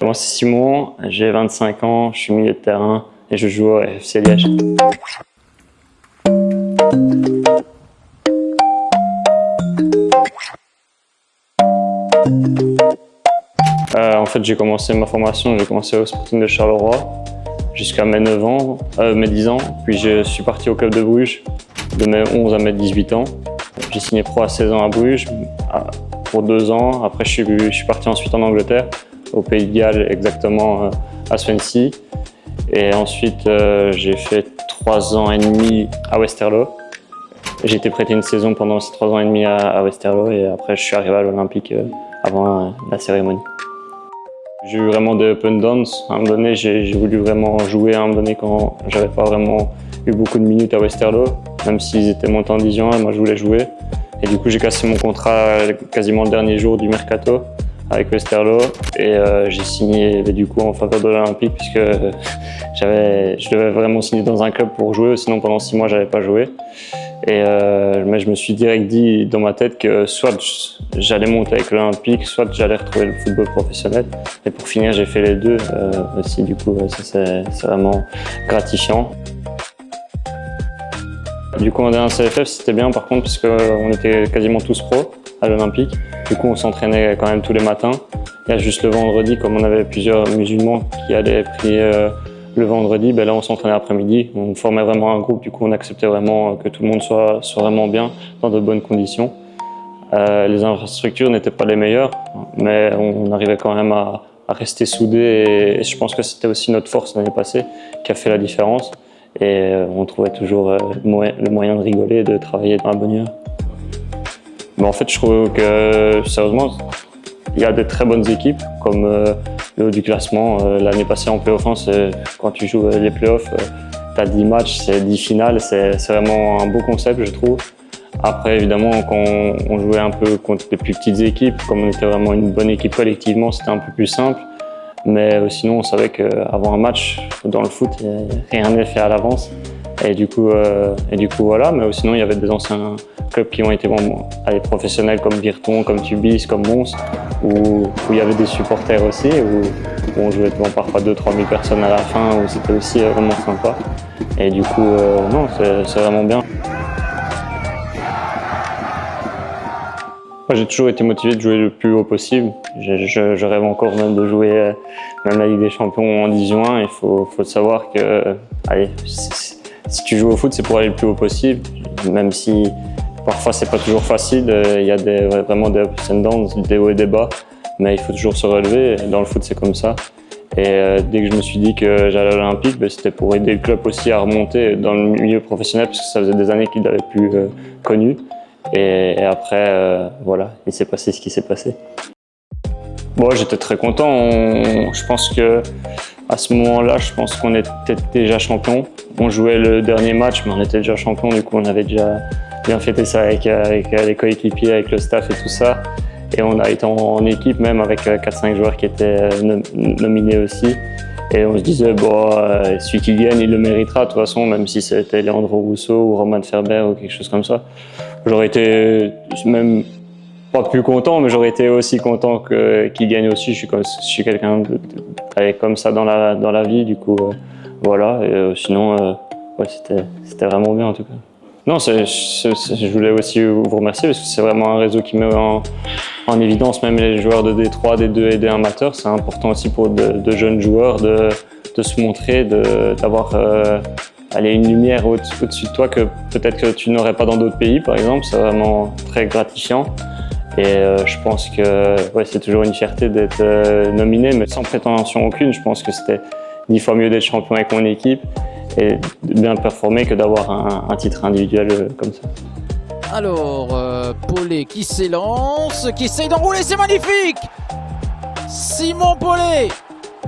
Comment c'est Simon, j'ai 25 ans, je suis milieu de terrain et je joue au FC Liège. En fait, j'ai commencé ma formation, j'ai commencé au Sporting de Charleroi jusqu'à mes 9 ans, mes 10 ans. Puis je suis parti au club de Bruges de mes 11 à mes 18 ans. J'ai signé pro à 16 ans à Bruges pour 2 ans. Après, je suis parti ensuite en Angleterre, au Pays de Galles, exactement à Swansea. Et ensuite, j'ai fait 3 ans et demi à Westerlo. J'ai été prêté une saison pendant ces 3 ans et demi à Westerlo et après, je suis arrivé à l'Olympique avant la cérémonie. J'ai eu vraiment des up and downs. À un moment donné, j'ai voulu vraiment jouer. À un moment donné, quand j'avais pas vraiment eu beaucoup de minutes à Westerlo, même s'ils étaient montés en Division 1, moi je voulais jouer. Et du coup, j'ai cassé mon contrat quasiment le dernier jour du mercato avec Westerlo et j'ai signé du coup en faveur de l'Olympique puisque je devais vraiment signer dans un club pour jouer, sinon pendant 6 mois j'avais pas joué. Mais je me suis direct dit dans ma tête que soit j'allais monter avec l'Olympique, soit j'allais retrouver le football professionnel. Et pour finir, j'ai fait les deux aussi, du coup ça c'est vraiment gratifiant. Du coup en D1 CFF c'était bien par contre parce qu'on était quasiment tous pros à l'Olympique. Du coup on s'entraînait quand même tous les matins. Il y a juste le vendredi, comme on avait plusieurs musulmans qui allaient prier le vendredi, là on s'entraînait l'après-midi. On formait vraiment un groupe, du coup on acceptait vraiment que tout le monde soit vraiment bien, dans de bonnes conditions. Les infrastructures n'étaient pas les meilleures, mais on arrivait quand même à rester soudés et je pense que c'était aussi notre force l'année passée qui a fait la différence. Et on trouvait toujours le moyen de rigoler et de travailler dans la bonne humeur. En fait, je trouve que, sérieusement, il y a de très bonnes équipes, comme le haut du classement. L'année passée en play-off, quand tu joues les play-offs, tu as 10 matchs, c'est 10 finales, c'est vraiment un beau concept, je trouve. Après, évidemment, quand on jouait un peu contre les plus petites équipes, comme on était vraiment une bonne équipe collectivement, c'était un peu plus simple. Mais sinon, on savait qu'avant un match, dans le foot, rien n'est fait à l'avance. Et du coup, voilà. Mais sinon, il y avait des anciens clubs qui ont été professionnels comme Virton, comme Tubis, comme Mons, où il y avait des supporters aussi, où on jouait devant parfois 2-3 000 personnes à la fin, où c'était aussi vraiment sympa. Et du coup, non, c'est vraiment bien. Moi, j'ai toujours été motivé de jouer le plus haut possible. Je rêve encore même de jouer même la Ligue des Champions en Division 1. Il faut savoir que si tu joues au foot, c'est pour aller le plus haut possible. Même si parfois c'est pas toujours facile, il y a vraiment des ups and downs, des hauts et des bas. Mais il faut toujours se relever. Dans le foot, c'est comme ça. Et dès que je me suis dit que j'allais à l'Olympique, c'était pour aider le club aussi à remonter dans le milieu professionnel, parce que ça faisait des années qu'il l'avait plus connu. Et après, voilà, il s'est passé ce qui s'est passé. Bon, j'étais très content. Je pense qu'à ce moment-là, je pense qu'on était déjà champion. On jouait le dernier match, mais on était déjà champion. Du coup, on avait déjà bien fêté ça avec les coéquipiers, avec le staff et tout ça. Et on a été en équipe même avec 4-5 joueurs qui étaient nominés aussi. Et on se disait, celui qui gagne, il le méritera de toute façon, même si c'était Leandro Rousseau ou Roman Ferber ou quelque chose comme ça. J'aurais été même pas plus content, mais j'aurais été aussi content qu'il gagne aussi. Je suis quelqu'un comme ça dans la vie, du coup, voilà. Et sinon, c'était vraiment bien en tout cas. Non, je voulais aussi vous remercier parce que c'est vraiment un réseau qui met en évidence même les joueurs de D3, D2 et D1 amateurs. C'est important aussi pour de jeunes joueurs de se montrer, d'avoir une lumière au-dessus de toi que peut-être que tu n'aurais pas dans d'autres pays, par exemple. C'est vraiment très gratifiant. Et je pense que c'est toujours une fierté d'être nominé, mais sans prétention aucune. Je pense que c'était 10 fois mieux d'être champion avec mon équipe et de bien performer que d'avoir un titre individuel comme ça. Alors, Paulet qui s'élance, qui essaye d'enrouler, c'est magnifique! Simon Paulet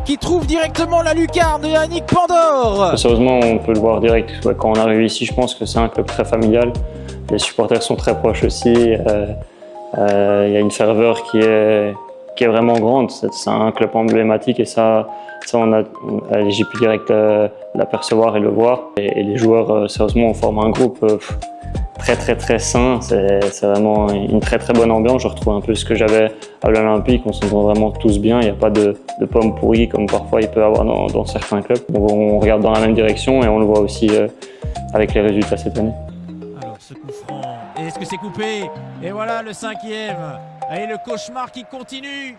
qui trouve directement la lucarne de Yannick Pandore. Sérieusement, on peut le voir direct. Quand on arrive ici, je pense que c'est un club très familial. Les supporters sont très proches aussi. Il y a une ferveur qui est vraiment grande. C'est un club emblématique et ça j'ai pu direct l'apercevoir et le voir. Et les joueurs, sérieusement, on forme un groupe très sain. C'est vraiment une très bonne ambiance. Je retrouve un peu ce que j'avais à l'Olympique. On s'entend vraiment tous bien. Il n'y a pas de pommes pourries comme parfois il peut y avoir dans certains clubs. On regarde dans la même direction et on le voit aussi avec les résultats cette année. Alors ce coup franc, est-ce que c'est coupé? Et voilà le 5e. Et le cauchemar qui continue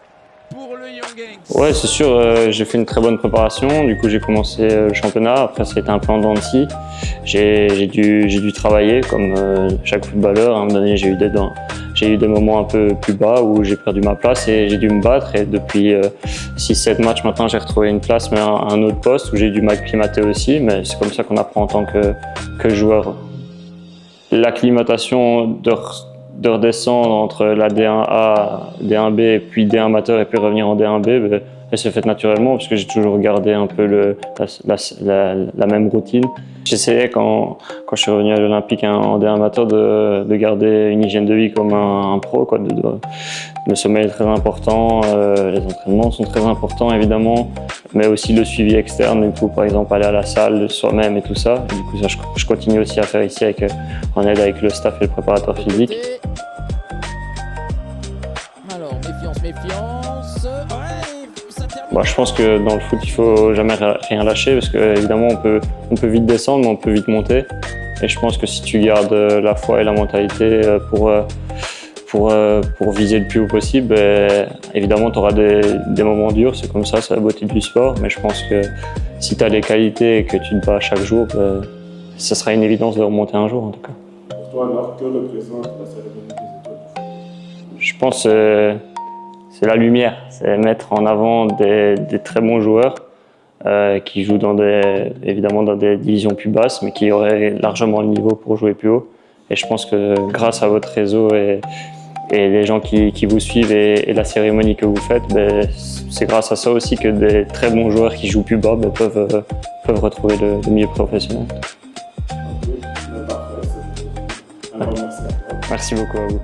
pour le Young Gangs. Ouais, c'est sûr, j'ai fait une très bonne préparation. Du coup, j'ai commencé le championnat. Après, ça a été un peu en dents de scie. J'ai dû travailler comme chaque footballeur. À un moment donné, j'ai eu des moments un peu plus bas où j'ai perdu ma place et j'ai dû me battre. Et depuis 6-7 matchs maintenant, j'ai retrouvé une place, mais à un autre poste où j'ai dû m'acclimater aussi. Mais c'est comme ça qu'on apprend en tant que joueur. L'acclimatation de redescendre entre la D1A, D1B et puis D1 amateur et puis revenir en D1B, elle s'est faite naturellement parce que j'ai toujours gardé un peu la même routine. J'essayais quand je suis revenu à l'Olympique en D1 amateur de garder une hygiène de vie comme un pro, quoi. Le sommeil est très important, les entraînements sont très importants évidemment, mais aussi le suivi externe, du coup par exemple aller à la salle soi-même et tout ça. Et du coup ça je continue aussi à faire ici en aide avec le staff et le préparateur physique. Alors méfiance. Ouais, Je pense que dans le foot il faut jamais rien lâcher parce que évidemment on peut vite descendre mais on peut vite monter. Et je pense que si tu gardes la foi et la mentalité pour viser le plus haut possible, évidemment tu auras des moments durs, c'est comme ça, c'est la beauté du sport, mais je pense que si tu as les qualités et que tu te bats chaque jour, ça sera une évidence de remonter un jour en tout cas. Pour toi alors, que représente la cérémonie des étoiles? Je pense que c'est la lumière, c'est mettre en avant des très bons joueurs qui jouent évidemment dans des divisions plus basses, mais qui auraient largement le niveau pour jouer plus haut. Et je pense que grâce à votre réseau et les gens qui vous suivent et la cérémonie que vous faites, c'est grâce à ça aussi que des très bons joueurs qui jouent plus bas peuvent retrouver le milieu professionnel. Parfait, c'est tout. Alors, merci à toi. Merci beaucoup à vous.